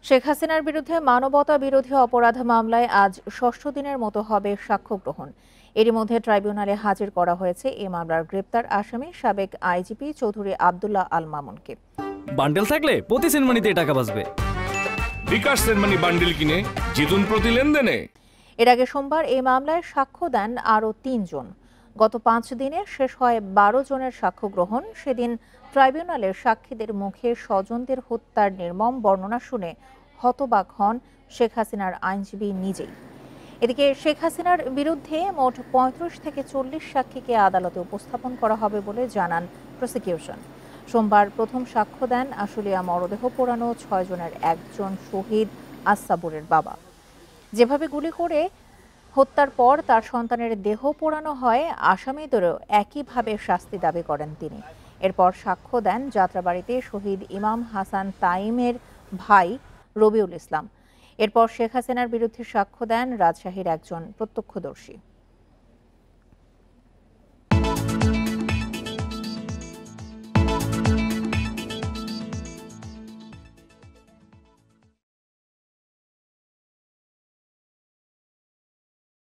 শেখ হাসিনার বিরুদ্ধে মানবতা বিরোধী অপরাধ মামলায় আজ ষষ্ঠ দিনের মতো হবে সাক্ষ্য গ্রহণ। এরই মধ্যে ট্রাইব্যুনালে হাজির করা হয়েছে এই মামলার গ্রেপ্তার আসামি সাবেক আইজিপি চৌধুরী আব্দুল্লাহ আল মামুনকে। বান্ডেল থাকলে প্রতি সেনমানিতে টাকা বাঁচবে। বিকাশ সেনমানি বান্ডেল কিনে জিতুন প্রতি লেনদেনে। এর আগে সোমবার এই মামলায় সাক্ষ্য দেন আরও ৩ জন। গত ৫ দিনে শেষ হয় ১২ জনের সাক্ষ্য গ্রহণ। সেদিন ট্রাইব্যুনালের সাক্ষীদের মুখে স্বজনদের হত্যার নির্মম বর্ণনা শুনে হতবাক হন শেখ হাসিনার আইনজীবী নিজেই। এদিকে শেখ হাসিনার বিরুদ্ধে মোট ৩৫ থেকে ৪০ সাক্ষীকে আদালতে উপস্থাপন করা হবে বলে জানান প্রসিকিউশন। সোমবার প্রথম সাক্ষ্য দেন আশুলিয়া মরদেহ পোড়ানো ৬ জনের একজন শহীদ আসাবুরের বাবা। যেভাবে গুলি করে হত্যার পর তার সন্তানের দেহ পোড়ানো হয়, আসামিদেরও একইভাবে শাস্তি দাবি করেন তিনি। এরপর সাক্ষ্য দেন যাত্রাবাড়িতে শহীদ ইমাম হাসান তাইমের ভাই রবিউল ইসলাম। এরপর শেখ হাসিনার বিরুদ্ধে সাক্ষ্য দেন রাজশাহীর একজন প্রত্যক্ষদর্শী।